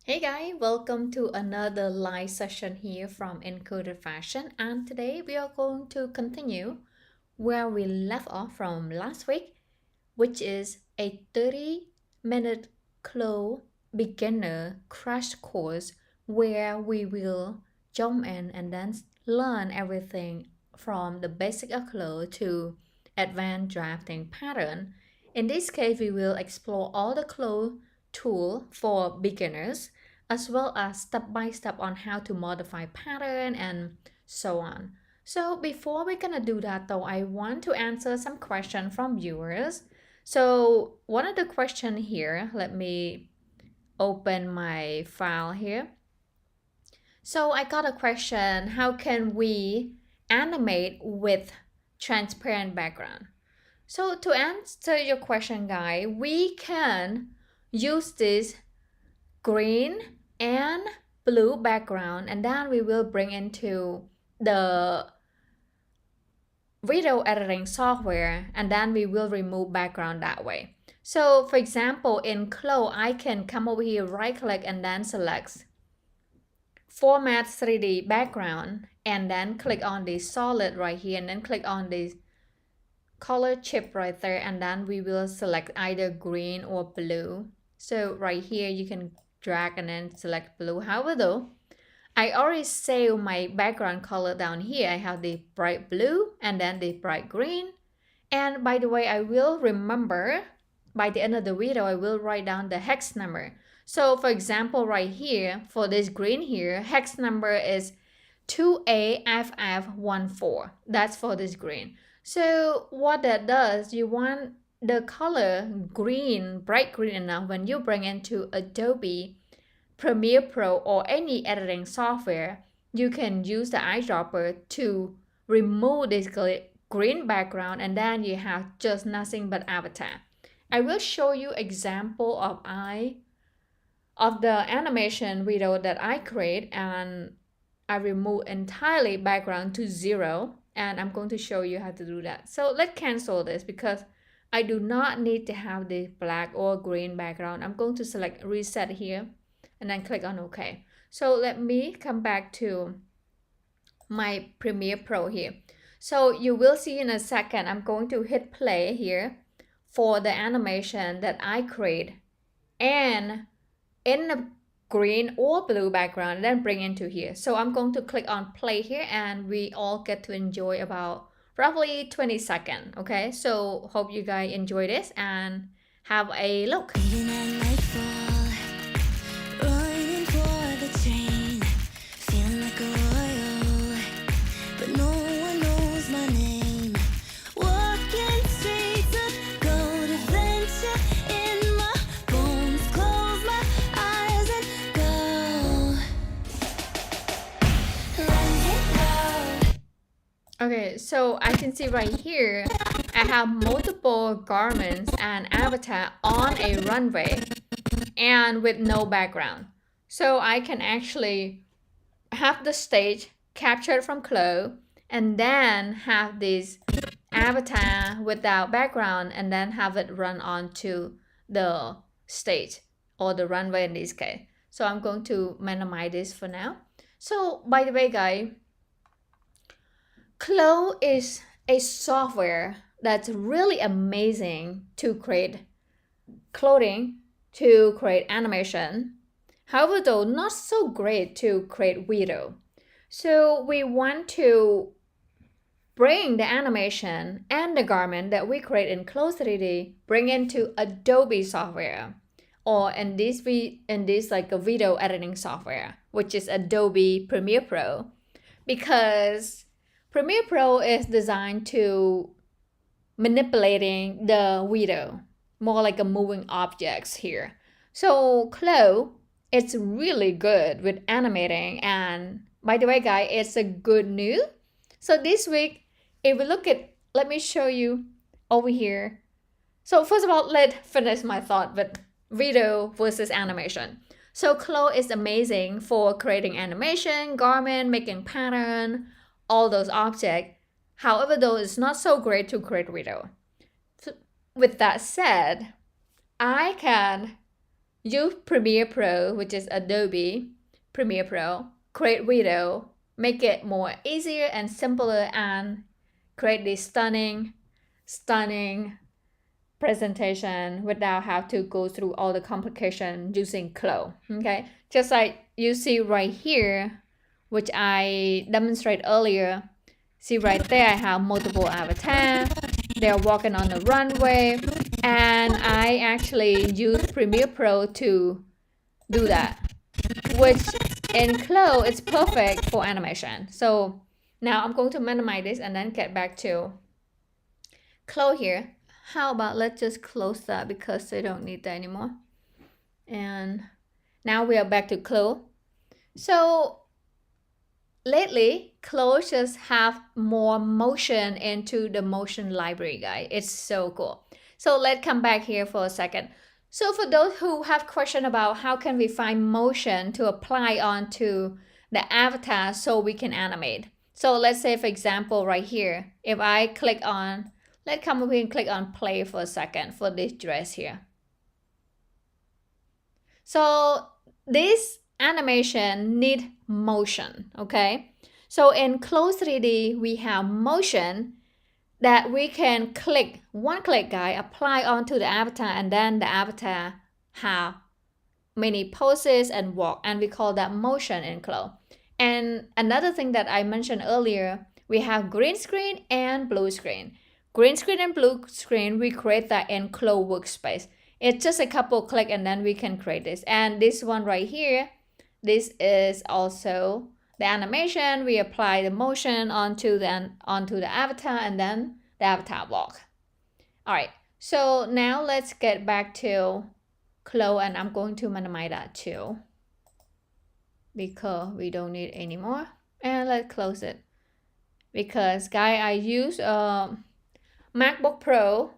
Hey guys, welcome to another live session here from Encoder Fashion, and today we are going to continue where we left off from last week, which is a 30-minute CLO beginner crash course where we will jump in and then learn everything from the basic of CLO to advanced drafting pattern. In this case, we will explore all the CLO tool for beginners as well as step-by-step on how to modify pattern and so on. So before we're gonna do that though, I want to answer some questions from viewers. So one of the question here, let me open my file here. So I got a question, how can we animate with transparent background? So to answer your question, guys, we can use this green and blue background, and then we will bring into the video editing software, and then we will remove background that way. So for example, in CLO, I can come over here, right click, and then select format 3D background, and then click on the solid right here, and then click on the color chip right there, and then we will select either green or blue. So right here you can drag and then select blue. However though, I already saved my background color down here. I have the bright blue and then the bright green. And by the way, I will remember by the end of the video, I will write down the hex number. So for example, right here, for this green here, hex number is 2AFF14. That's for this green. So what that does, you want the color green, bright green enough when you bring into Adobe Premiere Pro or any editing software, you can use the eyedropper to remove this green background, and then you have just nothing but avatar. I will show you example of the animation video that I create, and I remove entirely background to 0, and I'm going to show you how to do that. So let's cancel this because I do not need to have the black or green background. I'm going to select reset here and then click on OK. So let me come back to my Premiere Pro here. So you will see in a second, I'm going to hit play here for the animation that I create, and in the green or blue background, and then bring into here. So I'm going to click on play here, and we all get to enjoy about roughly 20 seconds. Okay, so hope you guys enjoy this and have a look. Okay, so I can see right here, I have multiple garments and avatar on a runway and with no background. So I can actually have the stage captured from CLO and then have this avatar without background and then have it run onto the stage or the runway in this case. So I'm going to minimize this for now. So by the way, guys, CLO is a software that's really amazing to create clothing, to create animation. However, though, not so great to create video. So we want to bring the animation and the garment that we create in CLO 3D, bring into Adobe software, or in this like a video editing software, which is Adobe Premiere Pro, because Premiere Pro is designed to manipulating the video, more like a moving objects here. So CLO, it's really good with animating, and by the way, guys, it's a good news. So this week, if we look at, let me show you over here. So first of all, let's finish my thought with video versus animation. So CLO is amazing for creating animation, garment, making pattern, all those objects. However, though, it's not so great to create video. So with that said, I can use Premiere Pro, which is Adobe Premiere Pro, create video, make it more easier and simpler, and create this stunning presentation without have to go through all the complication using CLO. Okay, just like you see right here, which I demonstrated earlier. See right there, I have multiple avatars. They're walking on the runway, and I actually use Premiere Pro to do that, which in CLO it's perfect for animation. So now I'm going to minimize this and then get back to CLO here. How about let's just close that because they don't need that anymore. And now we are back to CLO. So lately, CLO just have more motion into the motion library, guys. It's so cool. So let's come back here for a second. So for those who have question about how can we find motion to apply onto the avatar so we can animate. So let's say, for example, right here, if I click on, let's come over here and click on play for a second for this dress here. So this animation need motion, okay? So in Close 3D, we have motion that we can click, one click guy, apply onto the avatar, and then the avatar have many poses and walk, and we call that motion in Close. And another thing that I mentioned earlier, we have green screen and blue screen. Green screen and blue screen, we create that in Close workspace. It's just a couple click and then we can create this. And this one right here, this is also the animation. We apply the motion onto the avatar and then the avatar walk. All right, so now let's get back to CLO, and I'm going to minimize that too because we don't need any more. And let's close it because guys, I use MacBook Pro.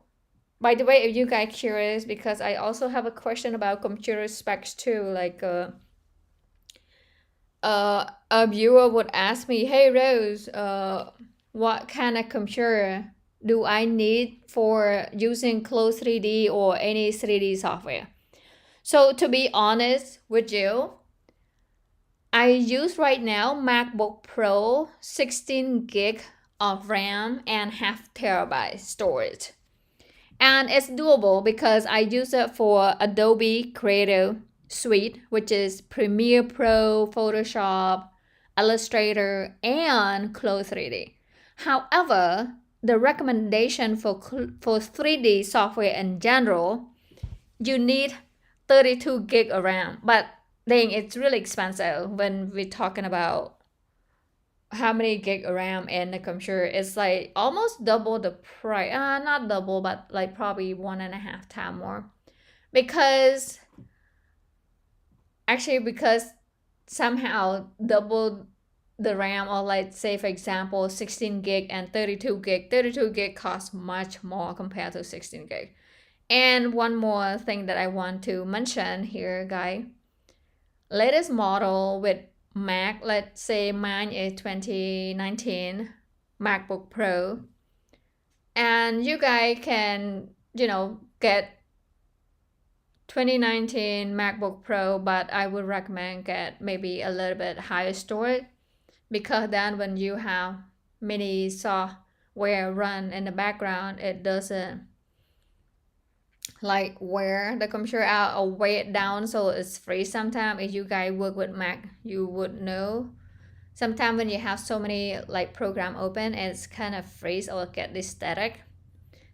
By the way, if you guys curious, because I also have a question about computer specs too, like a viewer would ask me, hey Rose, what kind of computer do I need for using Close 3D or any 3D software? So to be honest with you, I use right now MacBook Pro 16 gig of RAM and half terabyte storage. And it's doable because I use it for Adobe Creative Suite, which is Premiere Pro, Photoshop, Illustrator, and Close 3D. However, the recommendation for 3D software in general, you need 32 gig of RAM. But then it's really expensive when we're talking about how many gig of RAM in the computer. It's like almost double the price. Not double, but like probably 1.5 times more. Because somehow double the RAM, or like say for example 16 gig and 32 gig. 32 gig costs much more compared to 16 gig. And one more thing that I want to mention here, guys. Latest model with Mac, let's say mine is 2019 MacBook Pro, and you guys can get 2019 MacBook Pro, but I would recommend get maybe a little bit higher storage, because then when you have many software run in the background, it doesn't like wear the computer out or weigh it down, so it's free. Sometimes if you guys work with Mac, you would know sometimes when you have so many like program open, it's kind of freeze or get this static.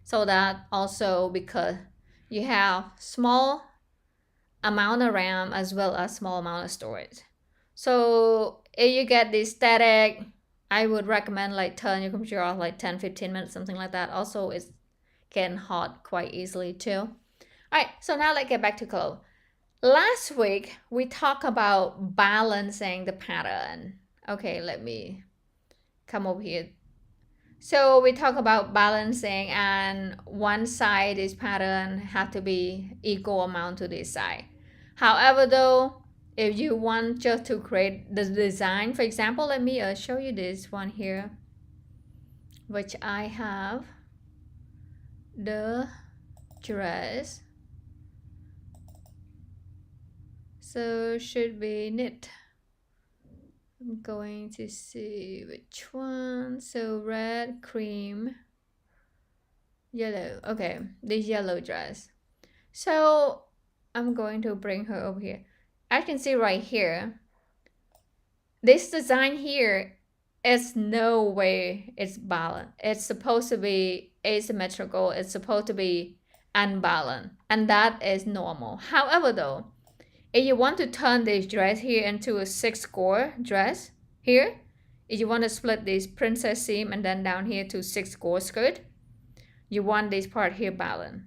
So that also because you have small amount of RAM as well as small amount of storage. So if you get this static, I would recommend like turn your computer off like 10-15 minutes, something like that. Also it's can hot quite easily too. Alright, so now let's get back to CLO. Last week we talked about balancing the pattern. Okay, let me come over here. So we talk about balancing, and one side this pattern have to be equal amount to this side. However though, if you want just to create the design, for example, let me show you this one here, which I have the dress. So should be knit. I'm going to see which one. So red, cream, yellow. Okay, this yellow dress. So I'm going to bring her over here. I can see right here, this design here is no way it's balanced. It's supposed to be asymmetrical. It's supposed to be unbalanced. And that is normal. However though, if you want to turn this dress here into a 6-score dress here, if you want to split this princess seam and then down here to 6-score skirt, you want this part here balanced.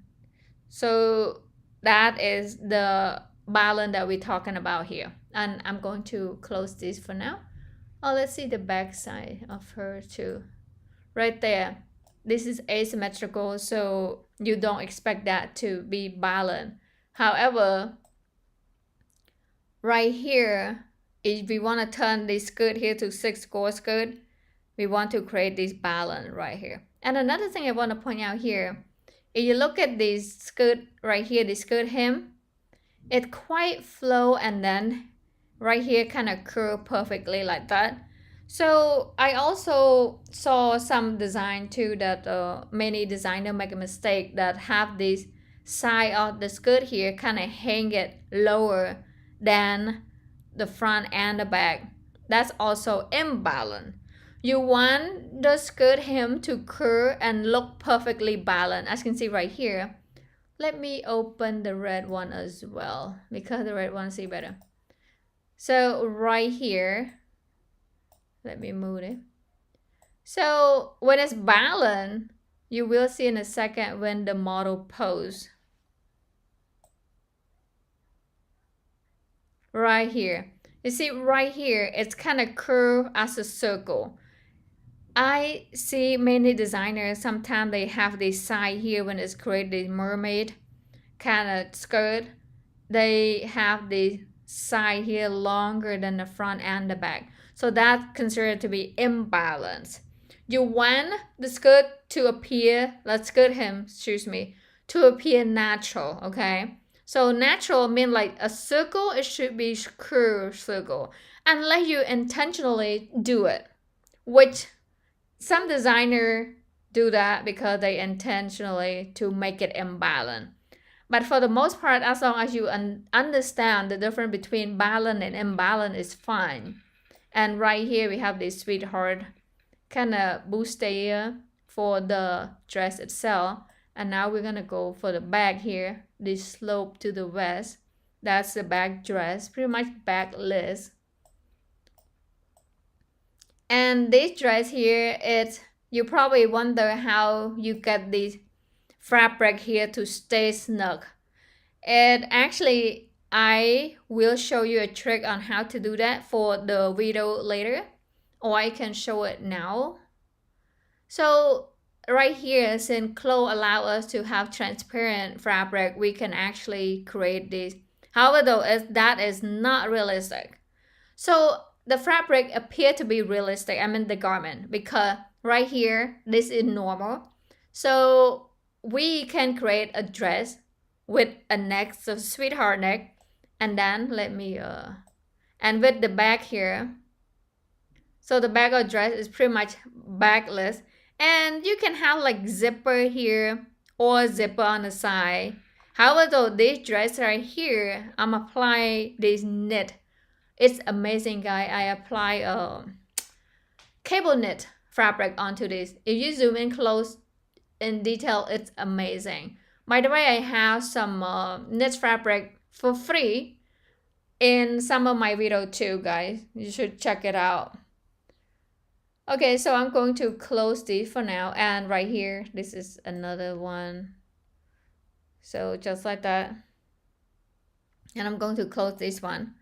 So that is the balance that we're talking about here. And I'm going to close this for now. Oh, let's see the back side of her too. Right there. This is asymmetrical, so you don't expect that to be balanced. However, right here, if we want to turn this skirt here to 6-score skirt, we want to create this balance right here. And another thing I want to point out here, if you look at this skirt right here, the skirt hem, it quite flow and then right here kind of curve perfectly like that. So I also saw some design too that many designers make a mistake that have this side of the skirt here kind of hang it lower than the front and the back. That's also imbalanced. You want the skirt hem to curve and look perfectly balanced. As you can see right here. Let me open the red one as well because the red one see better. So right here, let me move it. So when it's balanced, you will see in a second when the model pose. Right here. You see right here, it's kind of curved as a circle. I see many designers, sometimes they have this side here when it's created mermaid kind of skirt. They have the side here longer than the front and the back. So that's considered to be imbalanced. You want the skirt to appear, let's skirt hem, excuse me, to appear natural, okay? So natural means like a circle, it should be curved circle. Unless you intentionally do it, which some designer do that because they intentionally to make it imbalanced. But for the most part, as long as you understand the difference between balance and imbalance is fine. And right here we have this sweetheart kind of bustier for the dress itself. And now we're gonna go for the back here, this slope to the west. That's the back dress, pretty much backless. And this dress here, you probably wonder how you get this fabric here to stay snug. And actually, I will show you a trick on how to do that for the video later, or I can show it now. So right here, since CLO allow us to have transparent fabric, we can actually create this. However, though, that is not realistic. So the fabric appear to be realistic, I mean the garment, because right here, this is normal. So we can create a dress with a neck, so sweetheart neck, and then let me, and with the back here. So the back of the dress is pretty much backless. And you can have like zipper here or zipper on the side. However, though, this dress right here, I'm applying this knit. It's amazing, guys. I apply cable knit fabric onto this. If you zoom in close in detail, it's amazing. By the way, I have some knit fabric for free in some of my video too, guys. You should check it out. Okay, so I'm going to close this for now. And right here, this is another one. So just like that. And I'm going to close this one.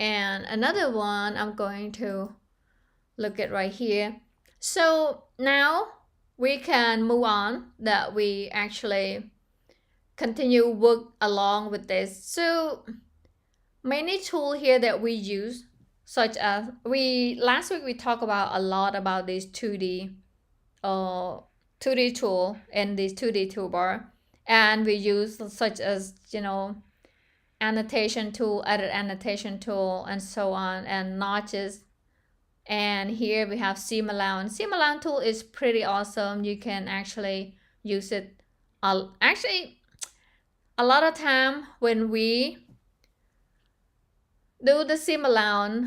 And another one, I'm going to look at right here. So now we can move on that we actually continue work along with this. So many tools here that we use, such as last week we talked about a lot about this 2D tool and this 2D toolbar, and we use such as annotation tool, edit annotation tool, and so on, and notches. And here we have seam allowance. Seam allowance tool is pretty awesome. You can actually use it. Actually, a lot of time when we do the seam allowance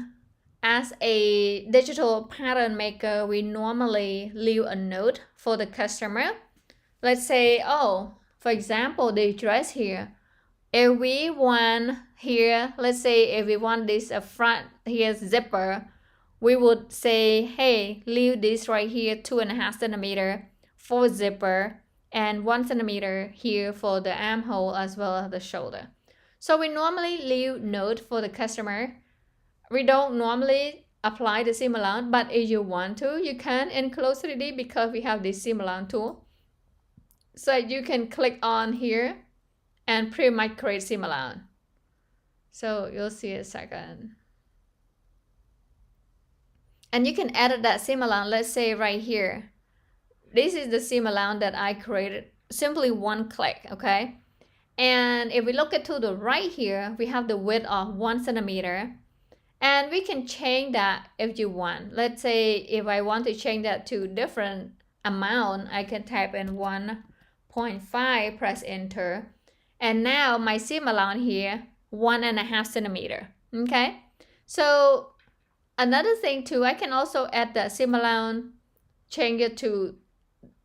as a digital pattern maker, we normally leave a note for the customer. Let's say, oh, for example, the dress here. If we want here, let's say if we want this front here zipper, we would say, hey, leave this right here 2.5 centimeter for zipper and 1 centimeter here for the armhole as well as the shoulder. So we normally leave note for the customer. We don't normally apply the seam allowance, but if you want to, you can in Close 3D because we have this seam allowance tool. So you can click on here and pretty much create seam allowance. So you'll see a second. And you can edit that seam allowance, let's say right here. This is the seam allowance that I created, simply one click, okay? And if we look at to the right here, we have the width of 1 centimeter. And we can change that if you want. Let's say if I want to change that to different amount, I can type in 1.5, press enter. And now my seam allowance here, 1.5 centimeter, okay? So another thing too, I can also add the seam allowance, change it to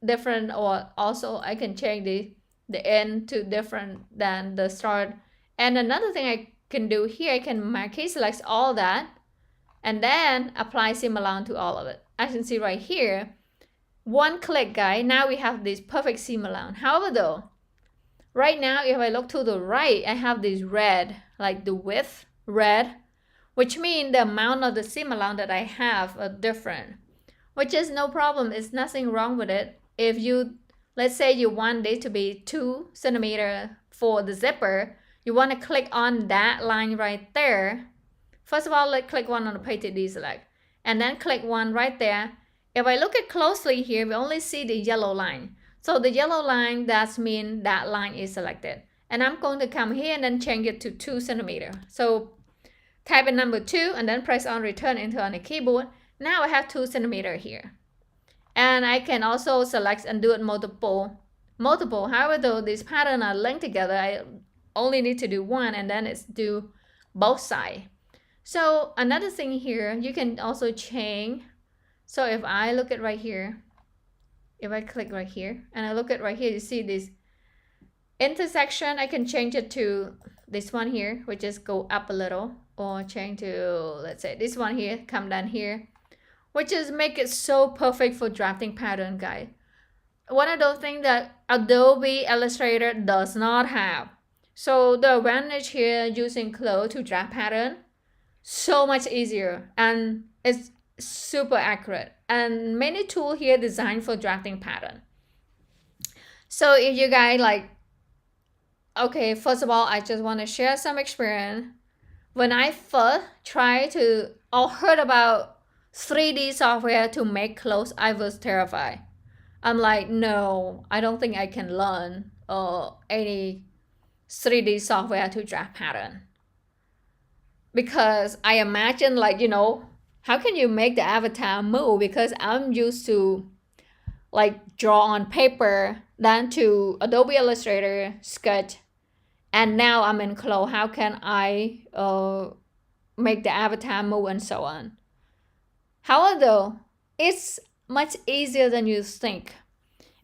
different, or also I can change the end to different than the start. And another thing I can do here, I can marquee select all that and then apply seam allowance to all of it. As you can see right here, one click, guys, now we have this perfect seam allowance. However though, right now if I look to the right, I have this red, like the width red, which means the amount of the seam allowance that I have are different, which is no problem. It's nothing wrong with it. If you, let's say you want this to be 2 centimeter for the zipper, you want to click on that line right there. First of all, let's click one on the painted deselect, and then click one right there. If I look at closely here, we only see the yellow line. So the yellow line, that means that line is selected. And I'm going to come here and then change it to 2 centimeter. So type in number 2 and then press on return enter on the keyboard. Now I have 2 centimeter here. And I can also select and do it multiple. However, though these patterns are linked together, I only need to do one and then it's do both sides. So another thing here, you can also change. So if I look at right here, if I click right here and I look at right here, you see this intersection. I can change it to this one here, which is go up a little, or change to, let's say this one here, come down here, which is make it so perfect for drafting pattern, guys. One of those things that Adobe Illustrator does not have. So the advantage here using CLO to draft pattern, so much easier and it's super accurate. And many tools here designed for drafting pattern. So if you guys like, okay, first of all, I just want to share some experience. When I first tried to or heard about 3D software to make clothes, I was terrified. I'm like, no, I don't think I can learn any 3D software to draft pattern. Because I imagine, like, you know, how can you make the avatar move? Because I'm used to like draw on paper, then to Adobe Illustrator, Sketch, and now I'm in CLO. How can I make the avatar move and so on? However, though, it's much easier than you think,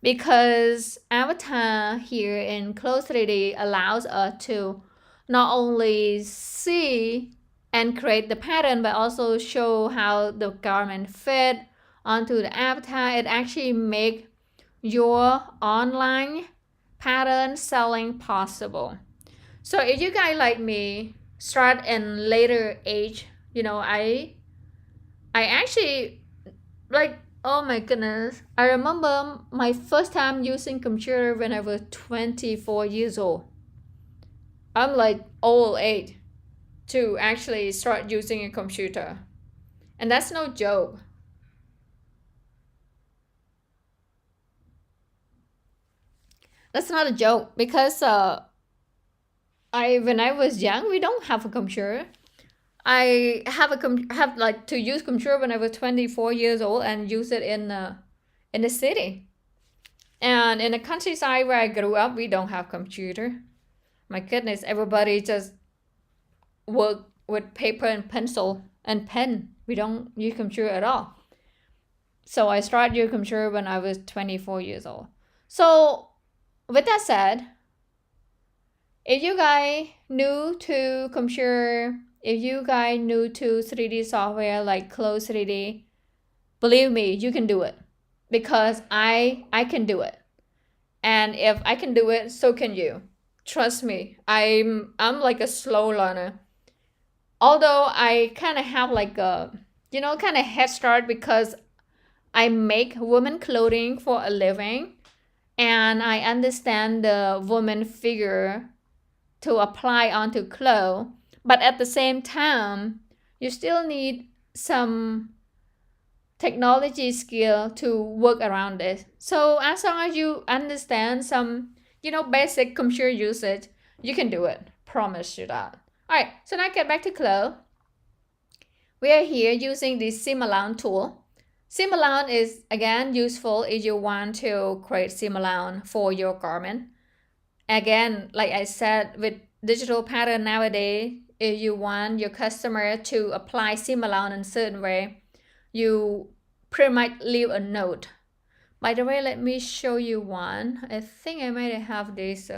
because avatar here in Close 3D allows us to not only see and create the pattern, but also show how the garment fit onto the avatar. It actually makes your online pattern selling possible. So if you guys like me start in later age, you know, I actually like, oh my goodness, I remember my first time using computer when I was 24 years old. I'm like old age to actually start using a computer, and that's no joke. That's not a joke, because when I was young, we don't have a computer. I have like to use computer when I was 24 years old and use it in the city. And in the countryside where I grew up, we don't have computer. My goodness, everybody just work with paper and pencil and pen. We don't use computer at all. So I started using computer when I was 24 years old. So with that said, if you guys new to computer, if you guys new to 3D software like Close 3D, believe me, you can do it, because I can do it. And if I can do it, so can you. Trust me, I'm like a slow learner. Although I kind of have like a, kind of head start, because I make women clothing for a living, and I understand the woman figure to apply onto clothes. But at the same time, you still need some technology skill to work around it. So as long as you understand some, basic computer usage, you can do it. Promise you that. Alright, so now get back to clothes. We are here using the seam allowance tool. Seam allowance is again useful if you want to create seam allowance for your garment. Again, like I said, with digital pattern nowadays, if you want your customer to apply seam allowance in a certain way, you pretty much leave a note. By the way, let me show you one. I think I might have this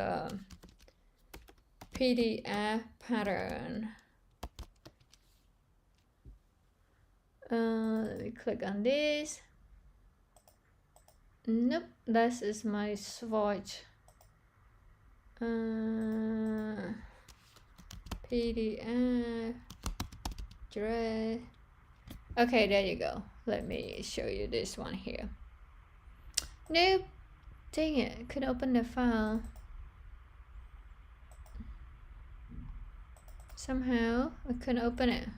PDF pattern. Let me click on this. Nope, this is my swatch. PDF dress. Okay, there you go. Let me show you this one here. Nope, dang it, couldn't open the file. Somehow I couldn't open it.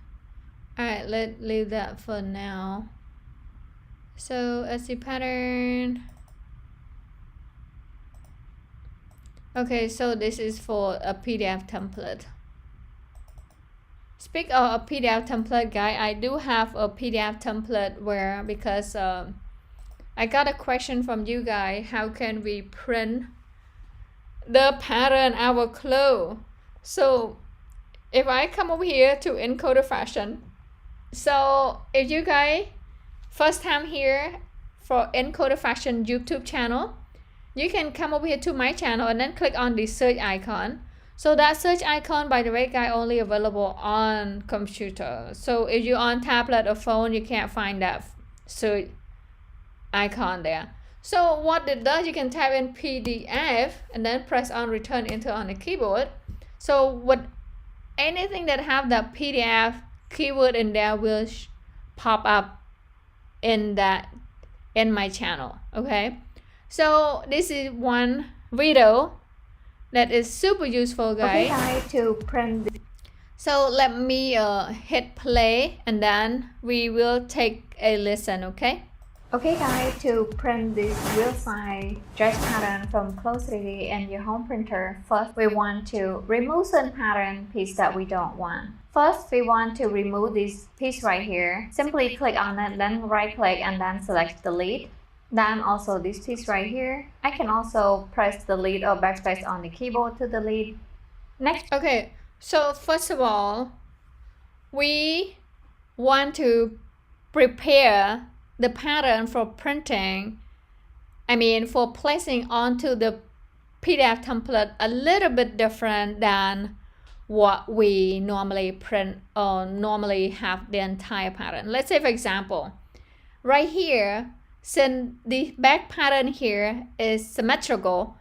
Alright, let's leave that for now. So as the pattern. Okay, so this is for a PDF template. Speak of a PDF template, guy, I do have a PDF template where, because I got a question from you guys, how can we print the pattern our clothes? So if I come over here to Encoder Fashion, so if you guys first time here for Encoder Fashion YouTube channel, you can come over here to my channel and then click on the search icon. So that search icon, by the way, guys, only available on computer. So if you're on tablet or phone, you can't find that search icon there. So what it does, you can type in PDF and then press on return enter on the keyboard. So with anything that have the PDF keyword in there will pop up in my channel. Okay, so this is one video that is super useful, guys. Okay, to print. So let me hit play and then we will take a listen. Okay. Okay guys, to print this real size dress pattern from Close 3D and your home printer, first we want to remove certain pattern piece that we don't want. First, we want to remove this piece right here. Simply click on it, then right click and then select delete. Then also this piece right here. I can also press delete or backspace on the keyboard to delete. Next. Okay, so first of all, we want to prepare the pattern for printing, for placing onto the PDF template a little bit different than what we normally print or normally have the entire pattern. Let's say, for example, right here, since the back pattern here is symmetrical,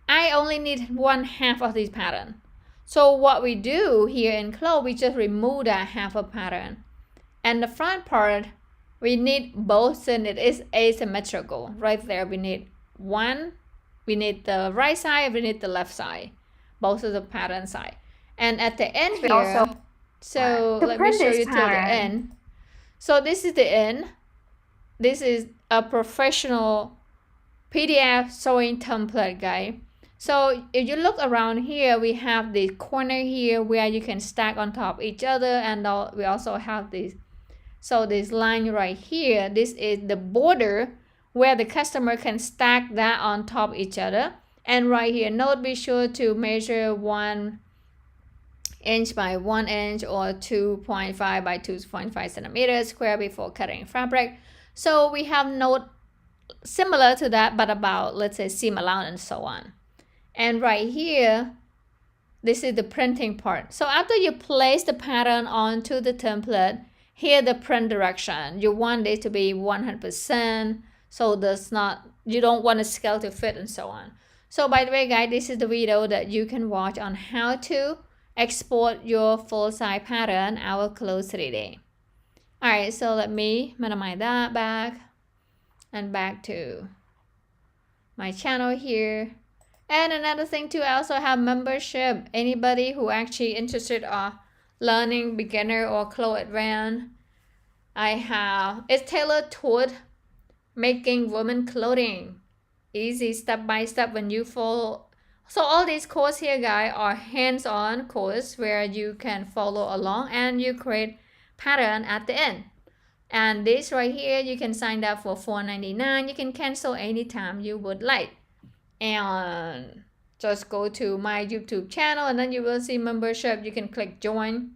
I only need 1/2 of this pattern. So what we do here in clothes, we just remove that half of pattern. And the front part, we need both since it is asymmetrical. Right there, we need the right side, we need the left side. Both of the pattern side. And at the end here, so let me show you till the end. So this is the end. This is a professional PDF sewing template, guys. So if you look around here, we have the corner here where you can stack on top of each other, and we also have this. So this line right here, this is the border where the customer can stack that on top of each other. And right here, note, be sure to measure 1 inch by 1 inch or 2.5 by 2.5 centimeters square before cutting fabric. So we have note similar to that, but about, let's say, seam allowance and so on. And right here, this is the printing part. So after you place the pattern onto the template, here the print direction, you want it to be 100%, so you don't want the scale to fit and so on. So by the way, guys, this is the video that you can watch on how to export your full-size pattern our Close 3D. Alright, so let me minimize that back and back to my channel here. And another thing too, I also have membership. Anybody who actually interested in learning beginner or close advanced, it's tailored toward making women clothing easy step by step when you follow. So all these courses here, guys, are hands-on course where you can follow along and you create pattern at the end. And this right here, you can sign up for $4.99. You can cancel anytime you would like. And just go to my YouTube channel and then you will see membership. You can click join.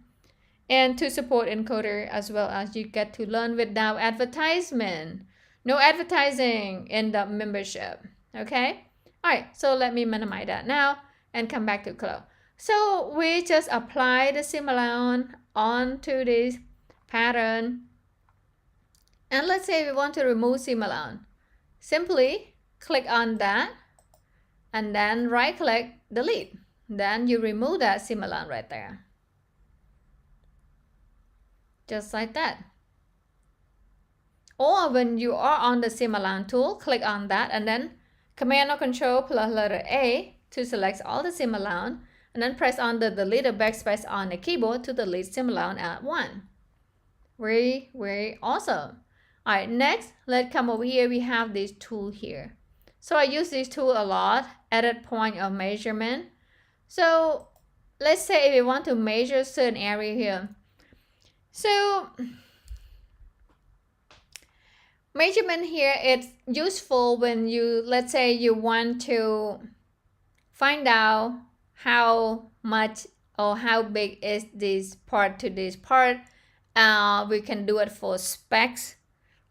And to support Encoder, as well as you get to learn without advertisement. No advertising in the membership. Okay? Alright, so let me minimize that now and come back to close. So we just apply the seam allowance onto this pattern. And let's say we want to remove seam allowance. Simply click on that and then right click, delete. Then you remove that seam allowance right there. Just like that. Or when you are on the seam allowance tool, click on that and then Command or Control plus letter A to select all the seam allowance, and then press on the delete or backspace on the keyboard to delete seam allowance at 1. Very, very awesome. Alright, next, let's come over here. We have this tool here. So I use this tool a lot, edit point of measurement. So let's say if you want to measure certain area here. So measurement here, it's useful when you, let's say you want to find out how much or how big is this part to this part. We can do it for specs.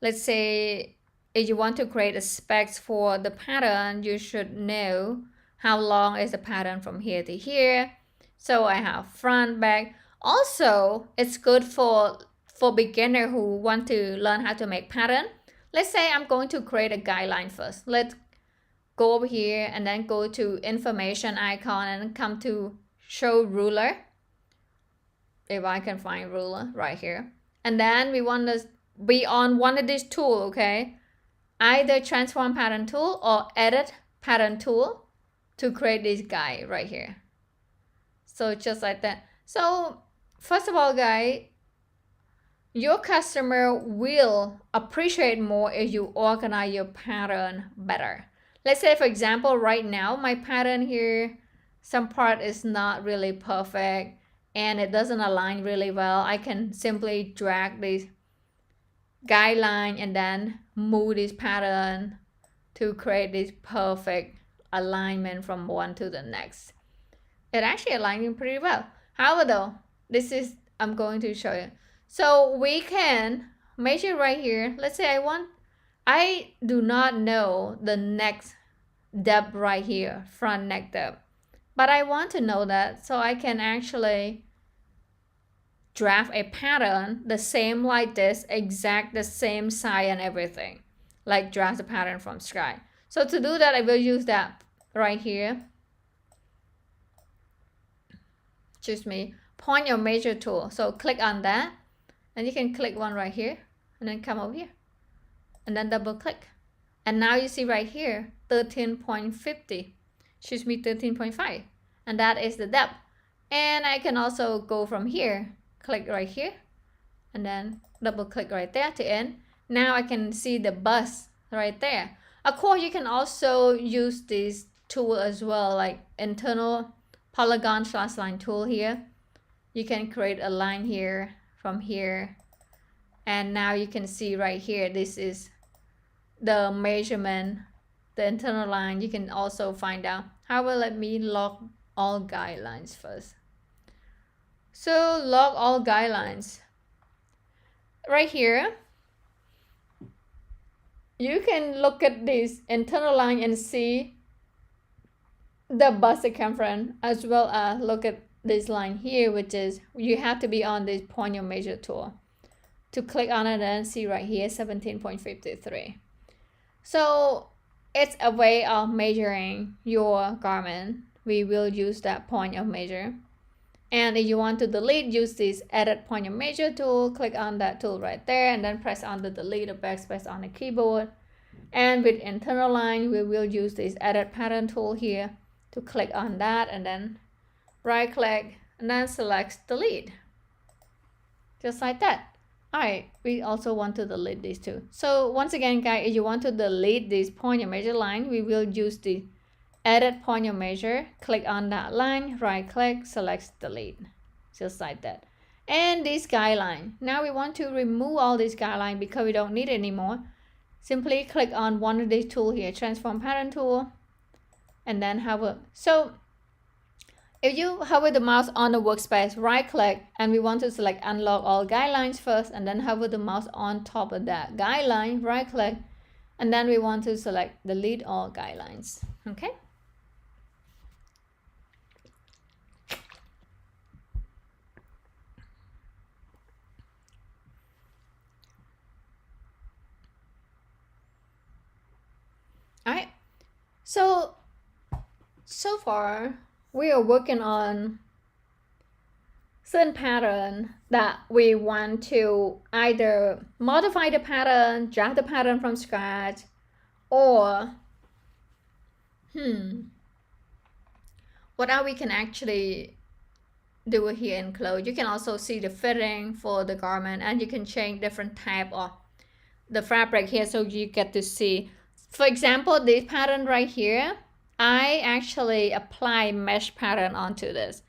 Let's say if you want to create a specs for the pattern, you should know how long is the pattern from here to here. So I have front, back. Also, it's good for beginner who want to learn how to make pattern. Let's say I'm going to create a guideline first. Let's go over here and then go to information icon and come to show ruler. If I can find ruler right here. And then we want to be on one of these tools, okay? Either transform pattern tool or edit pattern tool to create this guide right here. So just like that. So first of all, guys, your customer will appreciate more if you organize your pattern better. Let's say, for example, right now, my pattern here, some part is not really perfect and it doesn't align really well. I can simply drag this guideline and then move this pattern to create this perfect alignment from one to the next. It actually aligning pretty well. However, though, I'm going to show you. So we can measure right here. Let's say I do not know the neck depth right here, front neck depth, but I want to know that, so I can actually draft a pattern the same like this, exact the same size and everything, like draft the pattern from scratch. So to do that, I will use that right here. Choose me point your measure tool. So click on that. And you can click one right here and then come over here and then double click. And now you see right here, 13.50, excuse me, 13.5. And that is the depth. And I can also go from here, click right here, and then double click right there to end. Now I can see the bust right there. Of course, you can also use this tool as well, like internal polygon / line tool here. You can create a line here from here, and now you can see right here, this is the measurement, the internal line. You can also find out. However, let me log all guidelines first. So log all guidelines. Right here, you can look at this internal line and see the bust circumference, as well as look at this line here, which is, you have to be on this point of measure tool to click on it and see right here 17.53. So it's a way of measuring your garment. We will use that point of measure. And if you want to delete, use this edit point of measure tool, click on that tool right there, and then press on the delete or backspace on the keyboard. And with internal line, we will use this edit pattern tool here to click on that, and then right click and then select delete, just like that. All right, we also want to delete these two. So once again, guys, if you want to delete this point of measure line, we will use the edit point of measure, click on that line, right click, select delete, just like that. And this guideline, now we want to remove all these guidelines because we don't need it anymore. Simply click on one of these tools here, transform pattern tool, and then hover. So if you hover the mouse on the workspace, right click, and we want to select unlock all guidelines first, and then hover the mouse on top of that guideline, right click, and then we want to select delete all guidelines. Okay. All right. So far, we are working on certain pattern that we want to either modify the pattern, draft the pattern from scratch, or what else we can actually do here in clothes. You can also see the fitting for the garment, and you can change different type of the fabric here, so you get to see. For example, this pattern right here, I actually apply mesh pattern onto this.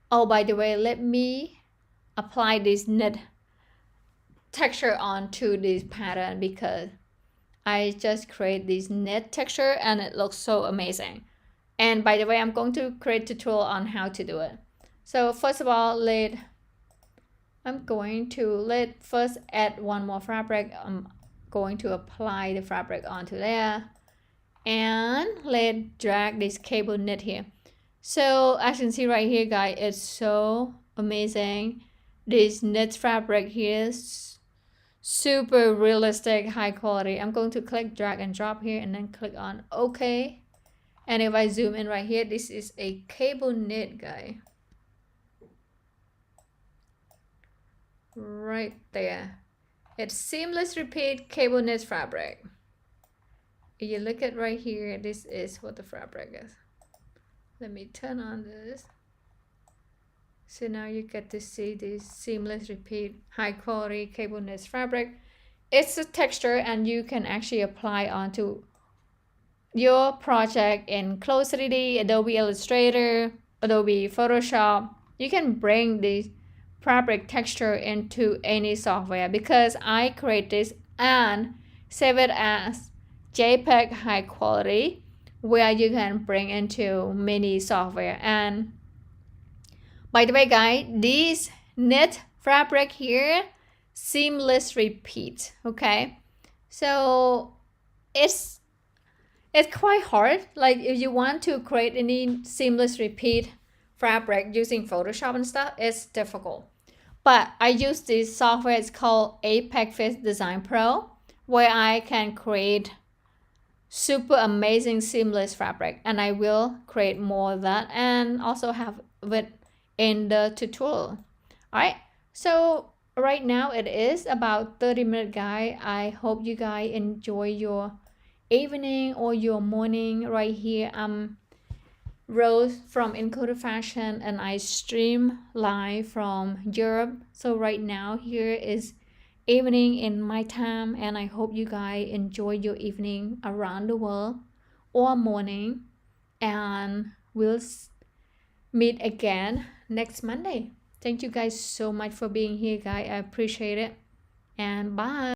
Oh, by the way, let me apply this knit texture onto this pattern because I just create this knit texture and it looks so amazing. And by the way, I'm going to create a tutorial on how to do it. So first of all, I'm going to first add one more fabric. I'm going to apply the fabric onto there, and let's drag this cable knit here. So as you can see right here, guys, it's so amazing. This knit fabric here is super realistic, high quality. I'm going to click drag and drop here, and then click on OK. And if I zoom in right here, this is a cable knit, guys. Right there. It's seamless repeat cable knit fabric. If you look at right here, this is what the fabric is. Let me turn on this. So now you get to see this seamless repeat high quality cable knit fabric. It's a texture, and you can actually apply onto your project in Clothes 3D, Adobe Illustrator, Adobe Photoshop. You can bring this fabric texture into any software, because I create this and save it as JPEG high quality, where you can bring into many software. And by the way, guys, this knit fabric here, seamless repeat. Okay, so it's quite hard. Like if you want to create any seamless repeat fabric using Photoshop and stuff, it's difficult. But I use this software, it's called Apex Fit Design Pro, where I can create super amazing seamless fabric, and I will create more of that and also have it in the tutorial. All right, so right now it is about 30 minutes, guys. I hope you guys enjoy your evening or your morning. Right here, Rose from Encoder Fashion, and I stream live from Europe. So right now here is evening in my time, and I hope you guys enjoy your evening around the world or morning. and we'll meet again next Monday. Thank you guys so much for being here, guys. I appreciate it, and bye.